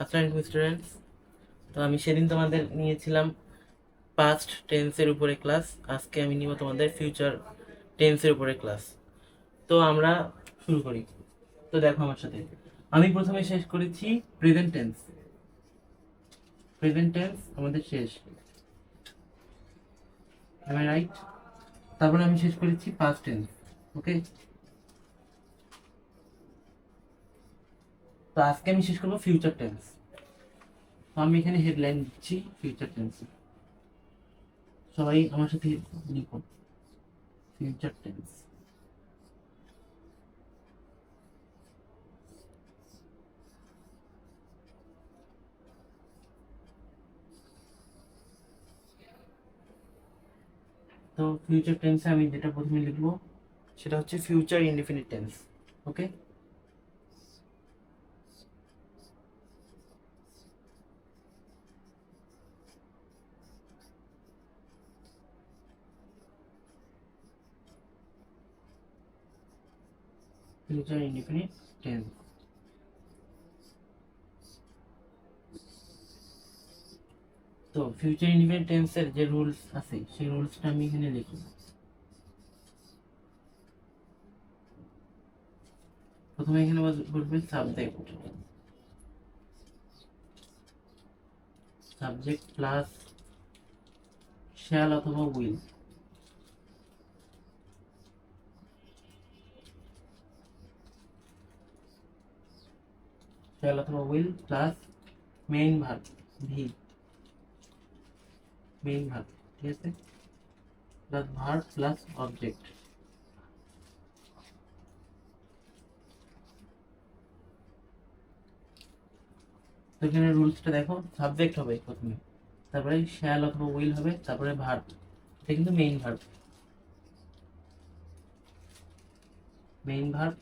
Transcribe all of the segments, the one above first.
আসসালামু স্টুডেন্টস। তো আমি সেদিন তোমাদের নিয়েছিলাম পাস্ট টেন্সের উপরে ক্লাস, আজকে আমি নিব তোমাদের ফিউচার টেন্সের উপরে ক্লাস। তো আমরা শুরু করি। তো দেখো আমার সাথে, আমি প্রথমে শেষ করেছি প্রেজেন্ট টেন্স। প্রেজেন্ট টেন্স আমাদের শেষ, এম আই রাইট? তারপরে আমি শেষ করেছি পাস্ট টেন্স। ওকে, তো আজকে আমি শেষ করবো ফিউচার টেন্স। তো আমি এখানে হেডলাইন দিচ্ছি ফিউচার টেন্স। সবাই আমার সাথে লিখো, ফিউচার টেন্স। তো ফিউচার টেন্সে আমি যেটা প্রথমে লিখবো সেটা হচ্ছে ফিউচার ইনডিফিনিট টেন্স। ওকে, ফিউচার ইনডিফিনিট টেন্স। তো ফিউচার ইনডিফিনিট টেন্সের যে রুলস আছে সেই রুলসটা আমি এখানে লিখি। প্রথমে এখানে বলবে সাবজেক্ট, সাবজেক্ট প্লাস শ্যাল অথবা উইল। শ্যাল অথবা will plus main verb, V, main verb, ঠিক আছে, প্লাস ভার্ব প্লাস অবজেক্ট। তো এখানে রুলসটা দেখো, সাবজেক্ট হবে প্রথমে, তারপরে শ্যাল অথবা উইল হবে, তারপরে ভার্ব। এটা কিন্তু main verb, main verb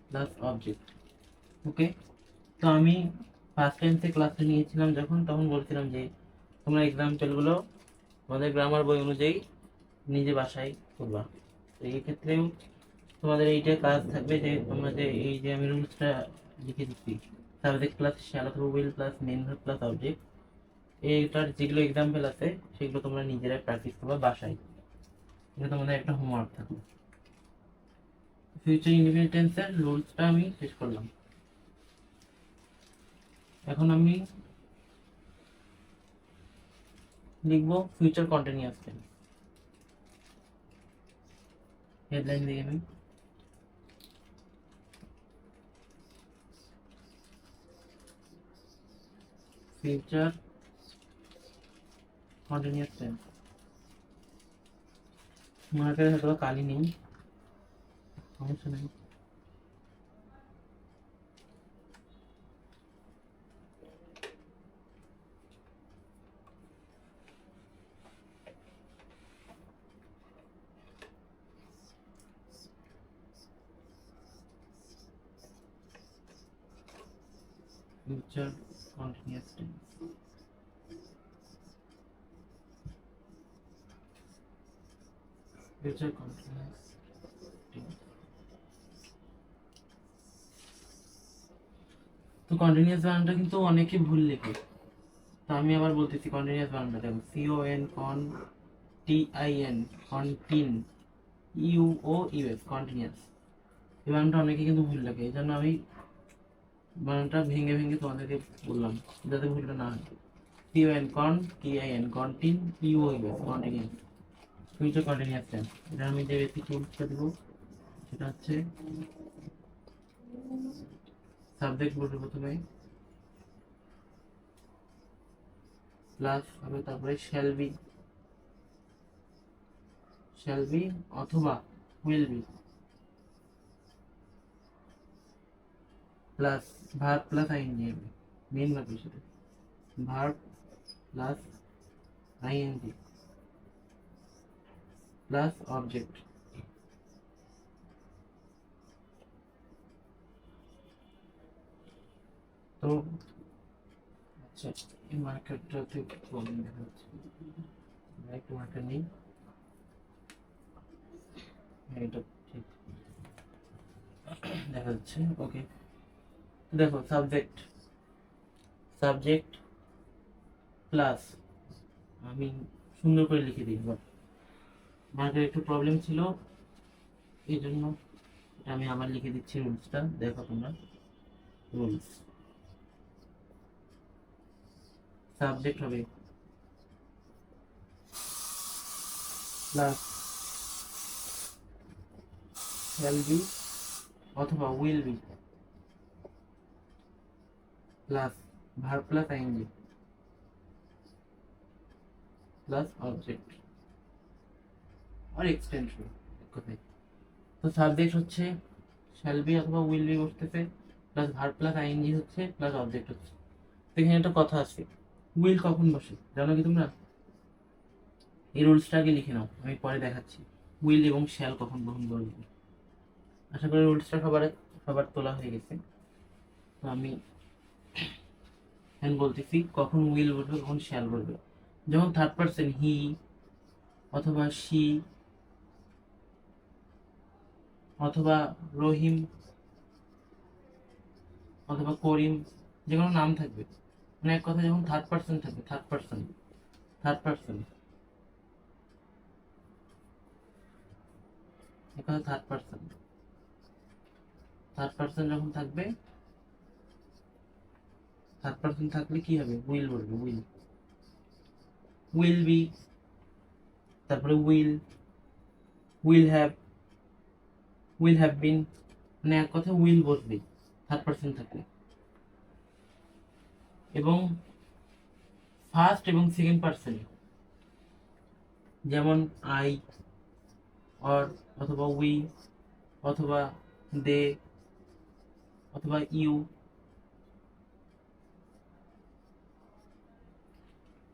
plus object. Okay, তো আমি ফার্স্ট টেন্সে ক্লাসে নিয়েছিলাম যখন, তখন বলছিলাম যে তোমরা এক্সাম্পলগুলো তোমাদের গ্রামার বই অনুযায়ী নিজে বাসায় করবা। তো এই ক্ষেত্রেও তোমাদের এইটা কাজ থাকবে যে তোমরা যে এই যে আমি রুলসটা লিখে দিচ্ছি, সাবজেক্ট প্লাস শ্যাল অথবা will plus main verb plus object, এইটার যেগুলো এক্সাম্পল আছে সেগুলো তোমরা নিজেরাই প্র্যাকটিস করবা বাসায়। এটা তোমাদের একটা হোমওয়ার্ক থাকবে। ফিউচার ইন্ডিপেন্ডেন্ট টেন্সের রুলসটা আমি শেষ করলাম। এখন আমি লিখবো ফিউচার কন্টিনিউয়াস টেন্স। হেডলাইন দিয়ে আমি ফিউচার কন্টিনিউয়াস টেন্স। মার্কের হয়তো কালি নেই, সমস্যা নেই। Future continuous tense. Future continuous tense. তো কন্টিনিউয়াস বানানটা কিন্তু অনেকে ভুল লেখে, তো আমি আবার বলতেছি কন্টিনিউয়াস বানানটা দেখো, CON কন TIN, কন্টিন, UOUS, কন্টিনিউয়াস। এই বানানটা অনেকে কিন্তু ভুল লেখে, এই জন্য আমি বানানটা ভেঙে ভেঙে তোমাদেরকে বললাম যাতে ভুলটা না হয়। CON কন TIN, কন্টিন, UOUS, continuous. Future continuous tense. এটা আমি যে বেসিক রুলসটা দেবো সেটা হচ্ছে সাবজেক্ট বলবো প্রথমে, প্লাস হবে, তারপরে শ্যাল বি অথবা will be, plus verb plus ING main মেইন ভার্বের সাথে, verb plus ING plus object. তো আচ্ছা, এই মার্কারটাতে প্রবলেম দেখা যাচ্ছে, একটা মার্কার নেই, এটা ঠিক দেখা যাচ্ছে। ওকে, দেখো সাবজেক্ট, সাবজেক্ট প্লাস, আমি সুন্দর করে লিখে দিই, বাট মার্কের একটু প্রবলেম ছিল, এই জন্য এটা আমি আবার লিখে দিচ্ছি। রুলসটা দেখো তোমরা, রুলস সাবজেক্ট হবে প্লাস শ্যাল বি অথবা will be plus verb plus ING plus object আর এক্সটেনশন, কোথায়। তো সাবজেক্ট হচ্ছে শ্যাল বি অথবা উইল বি বসতেছে, প্লাস ভার্ব প্লাস আইএনজি হচ্ছে, প্লাস অবজেক্ট হচ্ছে। তো এখানে একটা কথা আছে, উইল কখন বসে জানো কি তোমরা? এই রুলসটা আগে লিখে নাও, আমি পরে দেখাচ্ছি উইল এবং শ্যাল কখন কখন বলবে। আশা করি রুলসটা সবার তোলা হয়ে গেছে। তো আমি এখন বলতেছি কখন উইল বলবে কখন শ্যাল বলবে। যখন থার্ড পার্সন হি অথবা শি অথবা রহিম অথবা করিম, যে কোনো নাম থাকবে, মানে এক কথা যখন থার্ড পার্সন থাকবে, থার্ড পার্সন এক কথা থার্ড পার্সন যখন থাকবে, থার্ড পার্সন থাকলে কি হবে? উইল বলবে, উইল বি, তারপরে উইল হ্যাভ বিন, মানে এক কথা উইল বসবে থার্ড পার্সন থাকলে। এবং ফার্স্ট এবং সেকেন্ড পার্সন, যেমন আই, অর, অথবা উই, অথবা দে, অথবা ইউ,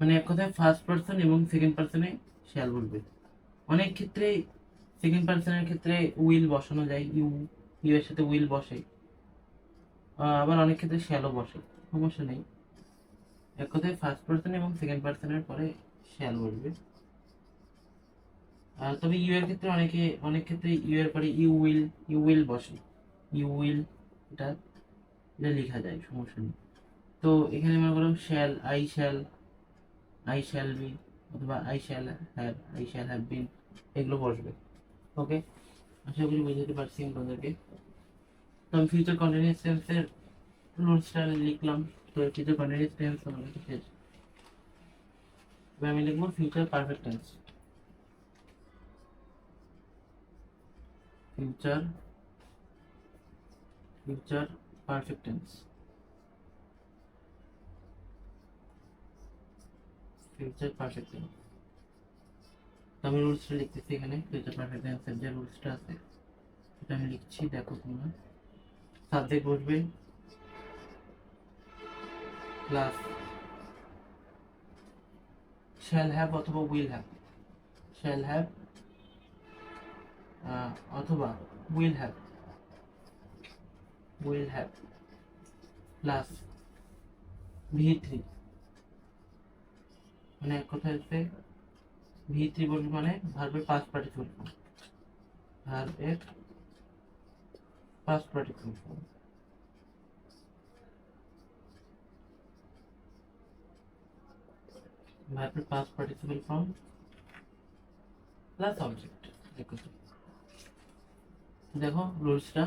মানে এক কথায় ফার্স্ট পার্সন এবং সেকেন্ড পার্সনে শ্যাল বলবে। অনেক ক্ষেত্রে সেকেন্ড পার্সনের ক্ষেত্রে উইল বসানো যায়, ইউ এর সাথে উইল বসে, আবার অনেক ক্ষেত্রে শ্যালও বসে, সমস্যা নেই। এক কথায় ফার্স্ট পার্সন এবং সেকেন্ড পার্সনের পরে শ্যাল বলবে। তবে ইউ এর ক্ষেত্রে অনেক ক্ষেত্রে ইউ এর পরে ইউ উইল বসে, ইউ উইল, এটা এটা লেখা যায়, সমস্যা নেই। তো এখানে মনে করো আই শ্যাল বি অথবা আই শ্যাল হ্যাভ বিন, এগুলো বসবে। ওকে, আশা করি বুঝতে পারছি আমি তোমাদেরকে। তো আমি ফিউচার কন্টিনিউয়াস টেন্সের রুলসটা লিখলাম। তো ফিউচার কন্টিনিউয়াস টেন্স আমাদের শেষ। এবার আমি লিখবো future perfect tense. Future perfect tense, future perfect tense. তো আমি রুলসটা লিখতেছি এখানে, ফিউচার পারফেক্ট টেন্সের যে রুলসটা আছে এটা আমি লিখছি, দেখো তোমরা। সাবজেক্ট বসবে প্লাস শ্যাল হ্যাভ অথবা শ্যাল হ্যাভ অথবা উইল হ্যাভ প্লাস ভি3, মানে এক কথা হচ্ছে ভি3 বলবে মানে ভার্বের পাস্ট পার্টিসিপল ফর্ম, ভার্বের পাস্ট পার্টিসিপল ফর্ম, ভার্বের past participle form plus object. দেখো রুলসটা,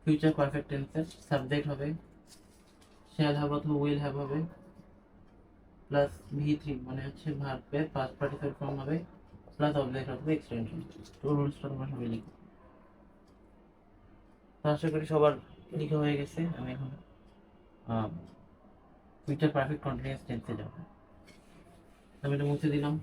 ফিউচার পারফেক্ট টেন্সের সাবজেক্ট হবে শ্যাল হ্যাভ অথবা উইল হ্যাভ হবে, প্লাস ভি3 মানে হচ্ছে ভার্বের পাস্ট পার্টিসিপল ফর্ম হবে, প্লাস অবজেক্ট হবে এক্সটেনশন। তো রুলসটা তোমরা সবাই লিখো। তো আশা করি সবার লিখা হয়ে গেছে। আমি এখন ফিউচার পারফেক্ট কন্টিনিউয়াস টেন্সে যাব। আমি এটা মুছে দিলাম।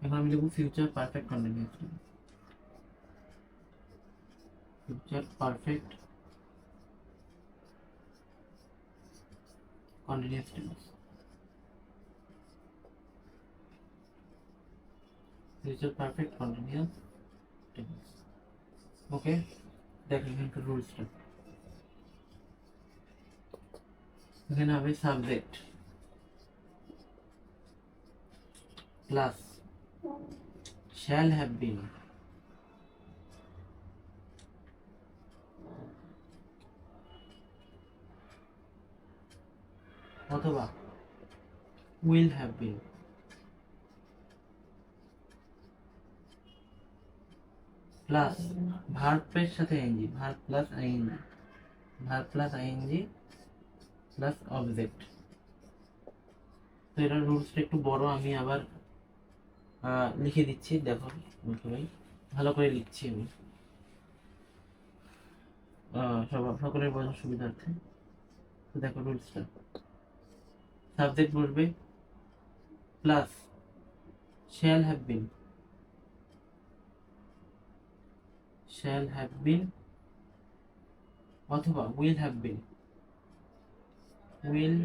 এখন আমি লিখব future perfect continuous tense, future perfect continuous tense, future perfect continuous tense. Okay, দেখো এখানকার রুলসটা। এখানে হবে subject plus shall have been অথবা will have been প্লাস ভার্বের সাথে ING, verb plus ING, verb plus ING plus object. তো এটার রুলসটা একটু বড়, আমি আবার লিখে দিচ্ছি, দেখো ভাই ভালো করে লিখছি আমি সকলের বোঝার সুবিধার্থে। তো দেখো রুলসটা, সাবজেক্ট বসবে plus shall have been, shall have been অথবা will have been, will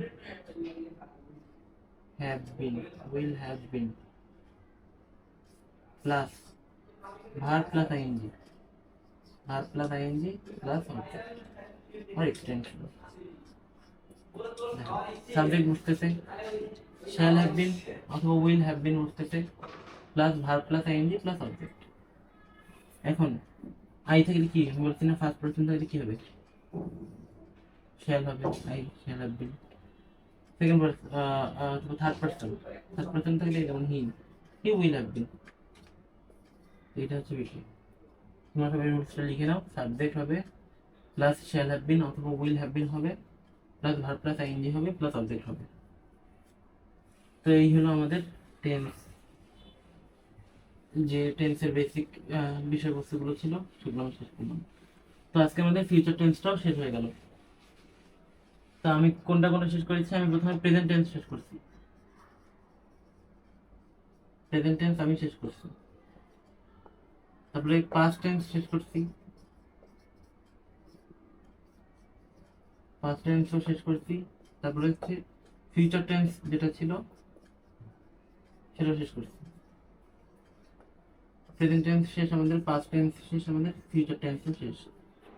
have been, will have been plus verb plus ing, verb plus ing plus object or extension। Subject বুঝতেছে, shall have been অথবা will have been বুঝতেছে, plus verb plus ing plus object. এখন I থেকে কি বলছি না, first person থেকে কি হবে, shall হবে, I shall have been। Second person third person, third person থাকলে যেমন হি উইল হ্যাভ বিন। এটা হচ্ছে বিষয়, তোমরা সবাই রুলসটা লিখে নাও। সাবজেক্ট হবে প্লাস shall have been অথবা will have been হবে, প্লাস ভার্ব প্লাস আইএনজি হবে, প্লাস অবজেক্ট হবে। তো এই হলো আমাদের টেন্স, যে টেন্সের বেসিক বিষয়বস্তুগুলো ছিল সেগুলো আমি শেষ করলাম। তো আজকে আমাদের ফিউচার টেন্সটাও শেষ হয়ে গেল। তো আমি কোনটা কোনটা শেষ করেছি, আমি প্রথমে প্রেজেন্ট টেন্স শেষ করছি, প্রেজেন্ট টেন্স আমি শেষ করছি, তারপরে পাস্ট টেন্স শেষ করছি, পাস্ট টেন্সও শেষ করছি, তারপরে হচ্ছে ফিউচার টেন্স যেটা ছিল সেটাও শেষ করছি। প্রেজেন্ট টেন্স শেষ আমাদের, পাস্ট টেন্স শেষ আমাদের, ফিউচার টেন্সও শেষ।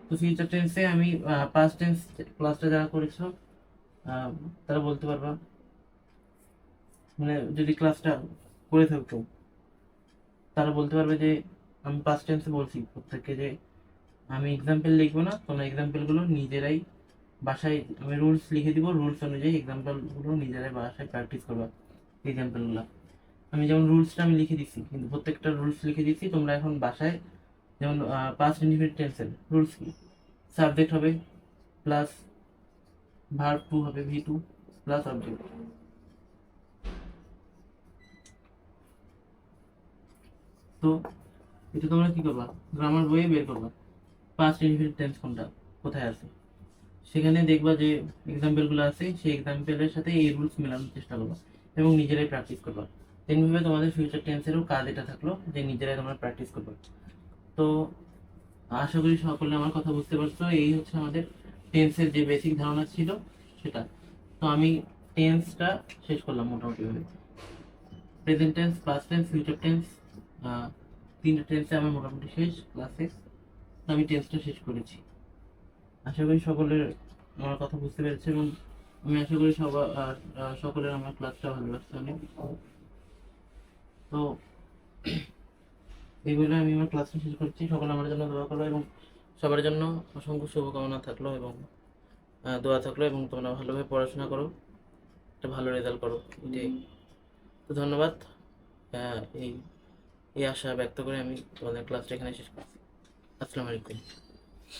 তো ফিউচার টেন্সে আমি পাস্ট টেন্স ক্লাসটা যারা করেছো তারা বলতে পারবা, মানে যদি ক্লাসটা করে থাকতো তারা বলতে পারবে যে আমি পাস্ট টেন্সে বলছি প্রত্যেককে যে আমি এক্সাম্পল লিখবো না, তোমরা এক্সাম্পলগুলো নিজেরাই বাসায়, আমি রুলস লিখে দিব, রুলস অনুযায়ী এক্সাম্পলগুলো নিজেরাই বাসায় প্র্যাকটিস করবা। এক্সাম্পলগুলো আমি যেমন রুলসটা আমি লিখে দিচ্ছি, কিন্তু প্রত্যেকটা রুলস লিখে দিচ্ছি, তোমরা এখন বাসায় যেমন পাস্ট ইনডিফিনিট টেন্সের রুলস কি, সাবজেক্ট হবে প্লাস ভার্ব টু হবে, ভি টু প্লাস অবজেক্ট। তো এটা তোমরা কি করবা, গ্রামার বইয়ে বের করবা পাস্ট ইনডিফিনিট টেন্স কোনটা কোথায় আছে, সেখানে দেখবা যে এক্সাম্পলগুলো আছে, সেই এক্সাম্পলের সাথে এই রুলস মেলানোর চেষ্টা করবা এবং নিজেরাই প্র্যাকটিস করবা। তেমনিভাবে তোমাদের ফিউচার টেন্সেরও কাজ এটা থাকলো যে নিজেরাই তোমরা প্র্যাকটিস করবা। তো আশা করি সকলে আমার কথা বুঝতে পারছো। এই হচ্ছে আমাদের টেন্সের যে বেসিক ধারণা ছিল সেটা। তো আমি টেন্সটা শেষ করলাম মোটামুটি ভাবে, present tense, past tense, future tense, তিনটা টেন্সে আমার মোটামুটি শেষ ক্লাসে। তো আমি টেন্সটা শেষ করেছি, আশা করি সকলের আমার কথা বুঝতে পেরেছে এবং আমি আশা করি সকলের আমার ক্লাসটা ভালো লাগছে অনেক। তো এই বলে আমি আমার ক্লাসটা শেষ করছি। সকলে আমার জন্য দোয়া করো এবং সবার জন্য অসংখ্য শুভকামনা থাকলো এবং দোয়া থাকলো, এবং তোমরা ভালোভাবে পড়াশোনা করো, একটা ভালো রেজাল্ট করো, এটাই। তো ধন্যবাদ। এই এই আশা ব্যক্ত করে আমি তোমাদের ক্লাসটা এখানে শেষ করছি। আসসালামু আলাইকুম।